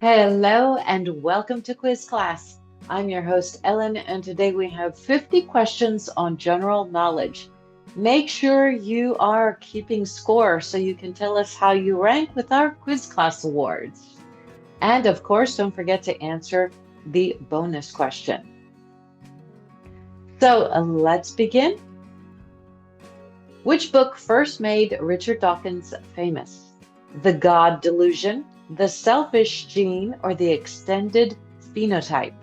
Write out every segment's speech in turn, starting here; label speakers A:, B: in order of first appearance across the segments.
A: Hello and welcome to quiz class. I'm your host Ellen, and today we have 50 questions on general knowledge. Make sure you are keeping score so you can tell us how you rank with our quiz class awards. And of course, don't forget to answer the bonus question. So let's begin. Which book first made Richard Dawkins famous? The God Delusion, The Selfish Gene, or The Extended Phenotype?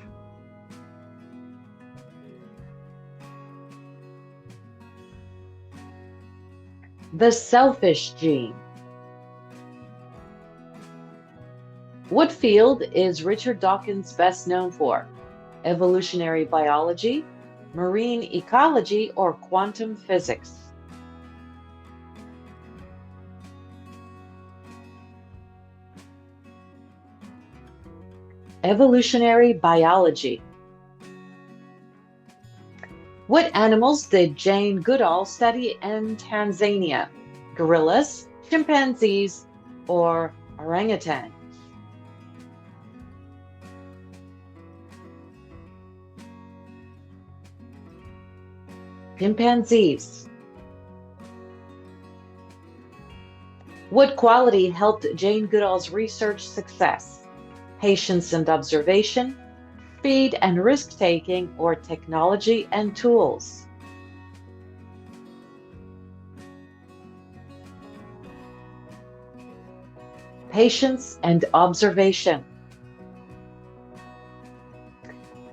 A: The Selfish Gene. What field is Richard Dawkins best known for? Evolutionary biology, marine ecology, or quantum physics? Evolutionary biology. What animals did Jane Goodall study in Tanzania? Gorillas, chimpanzees, or orangutans? Chimpanzees. What quality helped Jane Goodall's research success? Patience and observation, speed and risk taking, or technology and tools? Patience and observation.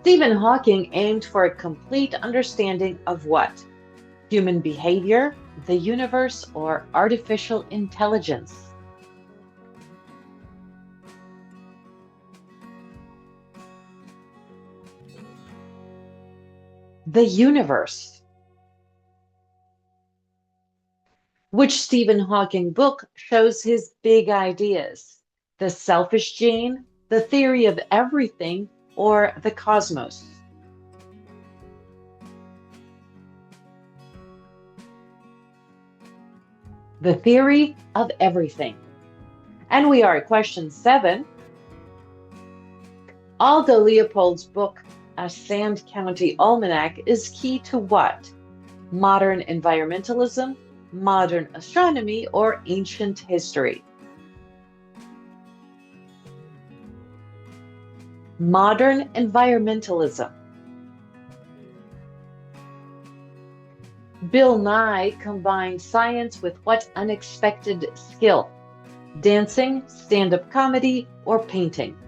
A: Stephen Hawking aimed for a complete understanding of what? Human behavior, the universe, or artificial intelligence? The universe. Which Stephen Hawking book shows his big ideas? The Selfish Gene, The Theory of Everything, or The Cosmos? The Theory of Everything. And we are at question 7. Aldo Leopold's book, A Sand County Almanac, is key to what? Modern environmentalism, modern astronomy, or ancient history? Modern environmentalism. Bill Nye combined science with what unexpected skill? Dancing, stand-up comedy, or painting?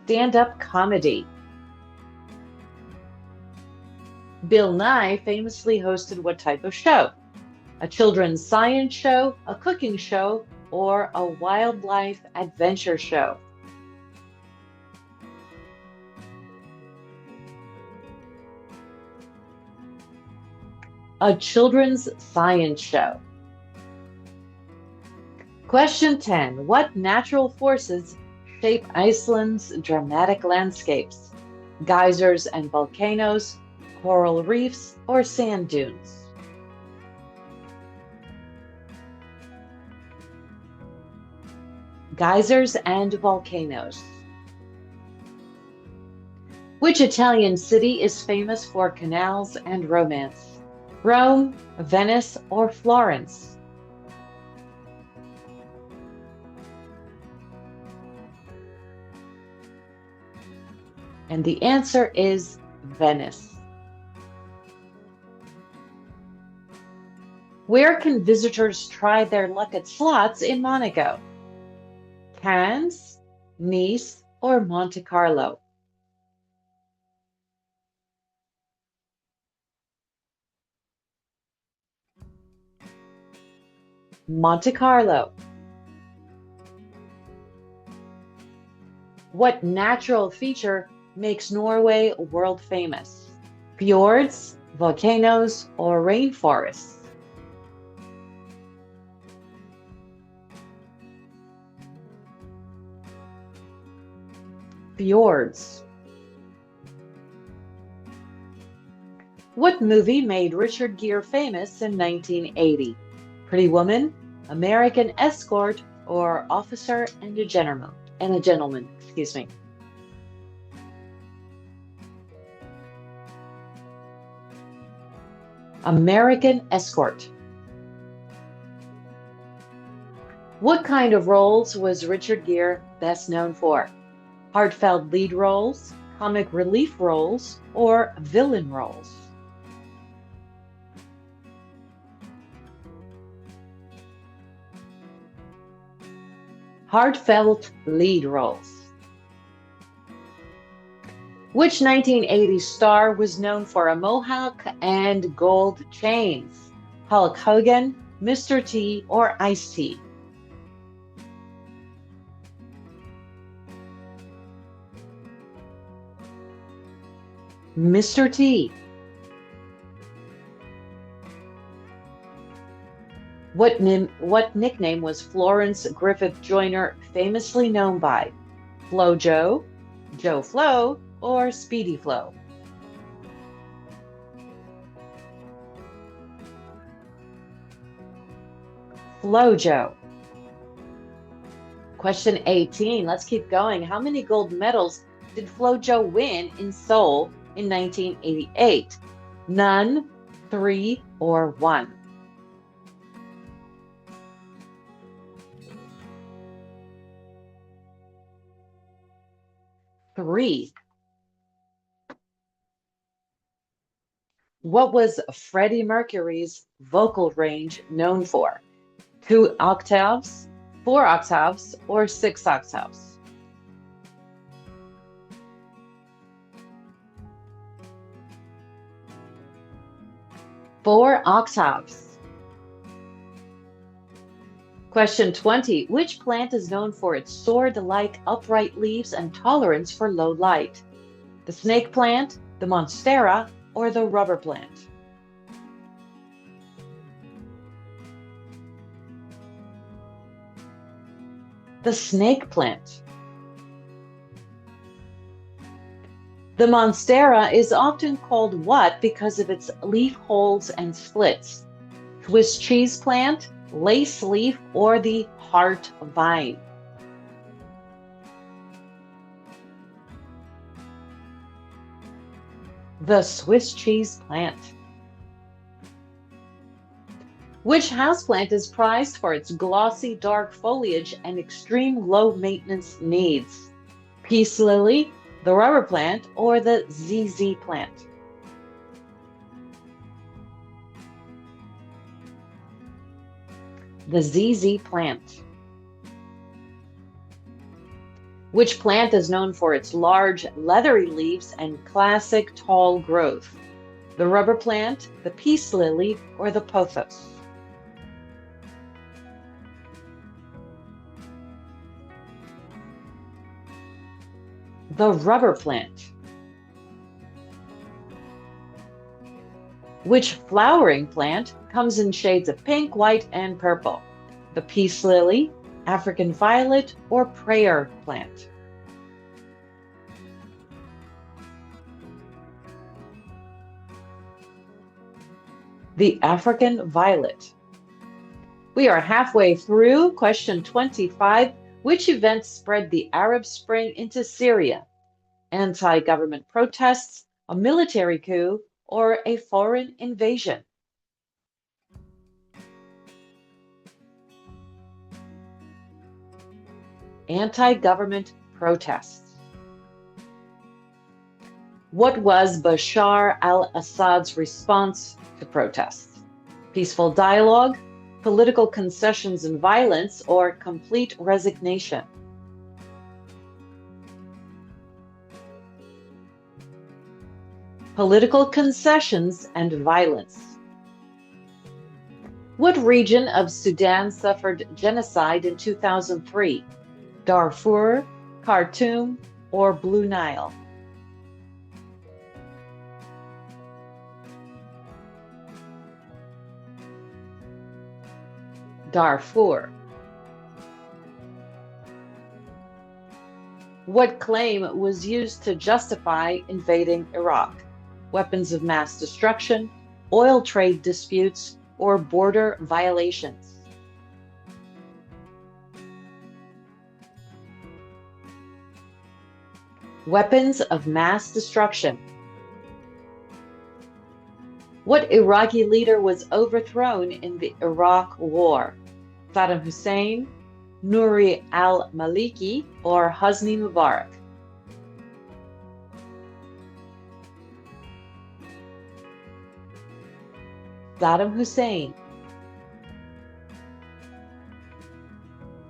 A: Stand-up comedy. Bill Nye famously hosted what type of show? A children's science show, a cooking show, or a wildlife adventure show? A children's science show. Question 10. What natural forces shape Iceland's dramatic landscapes? Geysers and volcanoes, coral reefs, or sand dunes? Geysers and volcanoes. Which Italian city is famous for canals and romance? Rome, Venice, or Florence? And the answer is Venice. Where can visitors try their luck at slots in Monaco? Cannes, Nice, or Monte Carlo? Monte Carlo. What natural feature makes Norway world famous? Fjords, volcanoes, or rainforests? Fjords. What movie made Richard Gere famous in 1980? Pretty Woman, American Escort, or Officer and a Gentleman? Excuse me. American Escort. What kind of roles was Richard Gere best known for? Heartfelt lead roles, comic relief roles, or villain roles? Heartfelt lead roles. Which 1980s star was known for a mohawk and gold chains? Hulk Hogan, Mr. T, or Ice-T? Mr. T. What nickname was Florence Griffith Joyner famously known by? Flo Jo, Joe Flo, or Speedy Flo? Flo Jo. Question 18. Let's keep going. How many gold medals did Flo Jo win in Seoul in 1988? None, three, or one? Three. What was Freddie Mercury's vocal range known for? 2 octaves, 4 octaves, or 6 octaves? 4 octaves. Question 20. Which plant is known for its sword-like upright leaves and tolerance for low light? The snake plant, the monstera, or the rubber plant? The snake plant. The monstera is often called what because of its leaf holes and splits? Swiss cheese plant, lace leaf, or the heart vine? The Swiss cheese plant. Which houseplant is prized for its glossy dark foliage and extreme low maintenance needs? Peace lily, the rubber plant, or the ZZ plant? The ZZ plant. Which plant is known for its large, leathery leaves and classic tall growth? The rubber plant, the peace lily, or the pothos? The rubber plant. Which flowering plant comes in shades of pink, white, and purple? The peace lily, African violet, or prayer plant? The African violet. We are halfway through question 25. Which event spread the Arab Spring into Syria? Anti-government protests, a military coup, or a foreign invasion? Anti-government protests. What was Bashar al-Assad's response to protests? Peaceful dialogue, political concessions and violence, or complete resignation? Political concessions and violence. What region of Sudan suffered genocide in 2003? Darfur, Khartoum, or Blue Nile? Darfur. What claim was used to justify invading Iraq? weapons of mass destruction, oil trade disputes, or border violations? Weapons of mass destruction. What Iraqi leader was overthrown in the Iraq War? Saddam Hussein, Nouri al-Maliki, or Hosni Mubarak? Saddam Hussein.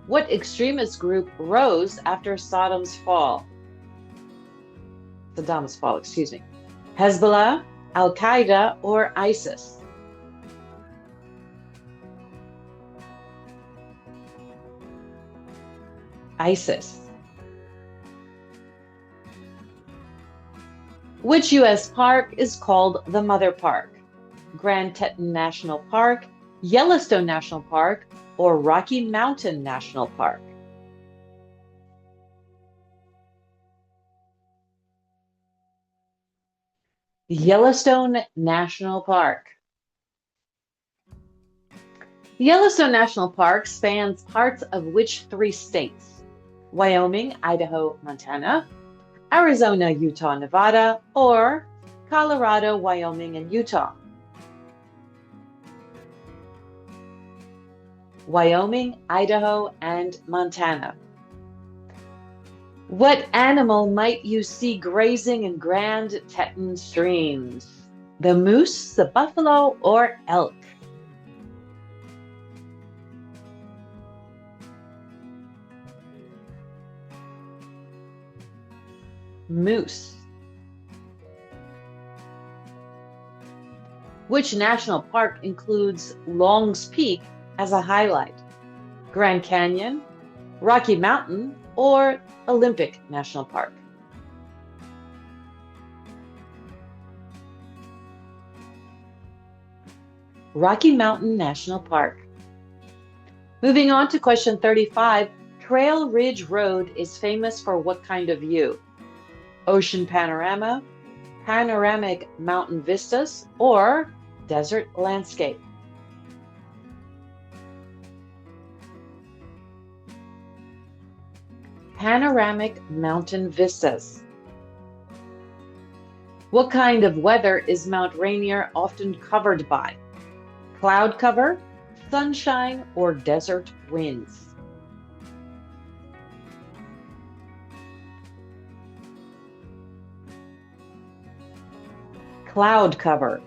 A: What extremist group rose after Saddam's fall? Saddam's fall, excuse me. Hezbollah, Al-Qaeda, or ISIS? ISIS. Which U.S. park is called the Mother Park? Grand Teton National Park, Yellowstone National Park, or Rocky Mountain National Park? Yellowstone National Park. Yellowstone National Park spans parts of which three states? Wyoming, Idaho, Montana, Arizona, Utah, Nevada, or Colorado, Wyoming, and Utah? Wyoming, Idaho, and Montana. What animal might you see grazing in Grand Teton streams? The moose, the buffalo, or elk? Moose. Which national park includes Long's Peak as a highlight? Grand Canyon, Rocky Mountain, or Olympic National Park? Rocky Mountain National Park. Moving on to question 35, Trail Ridge Road is famous for what kind of view? Ocean panorama, panoramic mountain vistas, or desert landscape? Panoramic mountain vistas. What kind of weather is Mount Rainier often covered by? Cloud cover, sunshine, or desert winds? Cloud cover.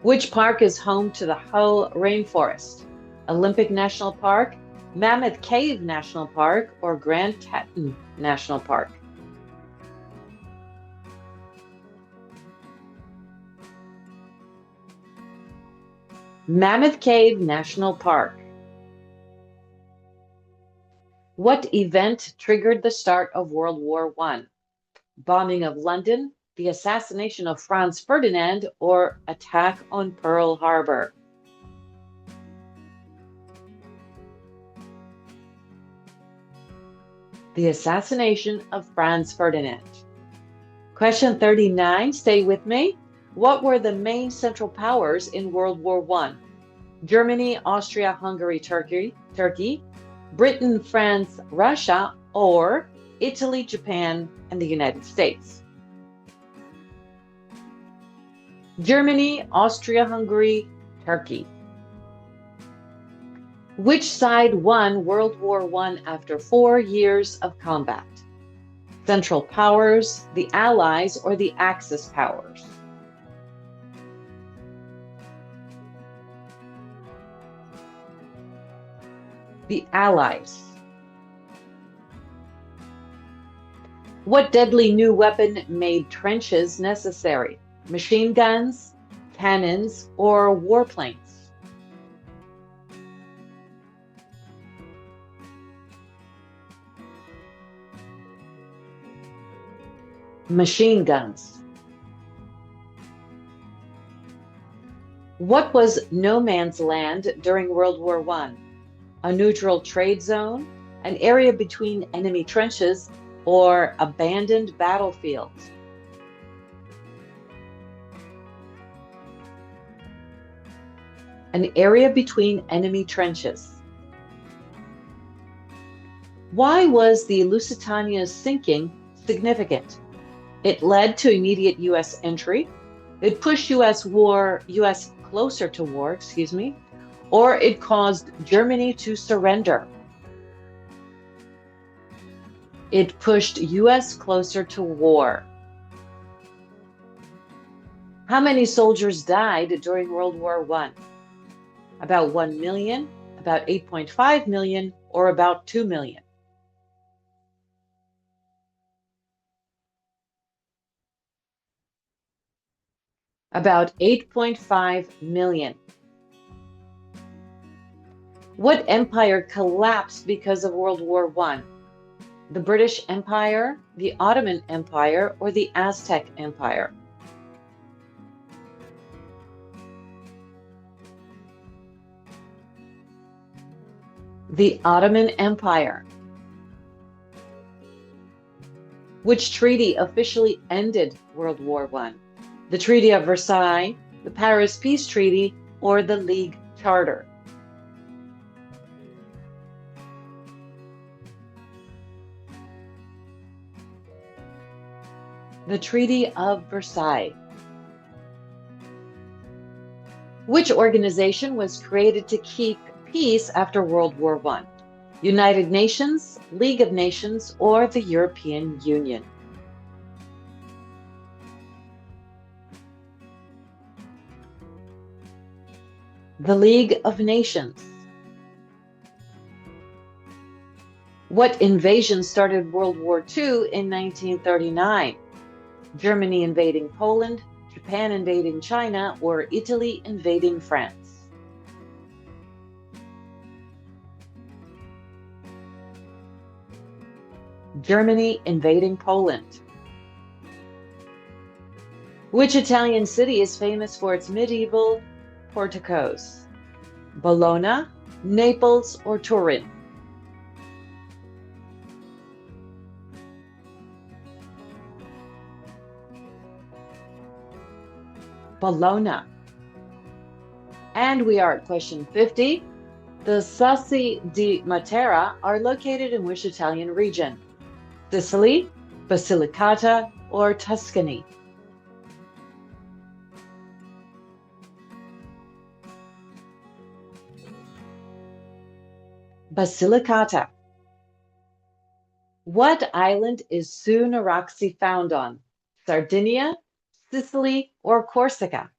A: Which park is home to the Hoh Rainforest? Olympic National Park, Mammoth Cave National Park, or Grand Teton National Park? Mammoth Cave National Park. What event triggered the start of World War I? Bombing of London, the assassination of Franz Ferdinand, or attack on Pearl Harbor? The assassination of Franz Ferdinand. Question 39, stay with me. What were the main Central Powers in World War I? Germany, Austria, Hungary, Turkey, Britain, France, Russia, or Italy, Japan, and the United States? Germany, Austria, Hungary, Turkey. Which side won World War I after 4 years of combat? Central Powers, the Allies, or the Axis powers? The Allies. What deadly new weapon made trenches necessary? Machine guns, cannons, or warplanes? Machine guns. What was no man's land during World War I? A neutral trade zone, an area between enemy trenches, or abandoned battlefield? An area between enemy trenches. Why was the Lusitania's sinking significant? It led to immediate U.S. entry. It pushed U.S. closer to war, or it caused Germany to surrender. It pushed U.S. closer to war. How many soldiers died during World War I? About 1 million, about 8.5 million, or about 2 million? About 8.5 million. What empire collapsed because of World War I? The British Empire, the Ottoman Empire, or the Aztec Empire? The Ottoman Empire. Which treaty officially ended World War I? The Treaty of Versailles, the Paris Peace Treaty, or the League Charter? The Treaty of Versailles. Which organization was created to keep peace after World War I? United Nations, League of Nations, or the European Union? The League of Nations. What invasion started World War II in 1939? Germany invading Poland, Japan invading China, or Italy invading France? Germany invading Poland. Which Italian city is famous for its medieval porticos? Bologna, Naples, or Turin? Bologna. And we are at question 50. The Sassi di Matera are located in which Italian region? Sicily, Basilicata, or Tuscany? Basilicata. What island is Sunaraxi found on? Sardinia, Sicily, or Corsica?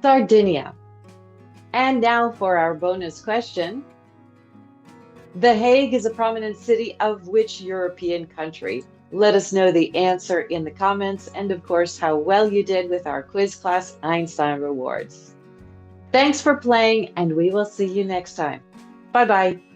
A: Sardinia. And now for our bonus question. The Hague is a prominent city of which European country? Let us know the answer in the comments and, of course, how well you did with our quiz class Einstein Rewards. Thanks for playing, and we will see you next time. Bye-bye.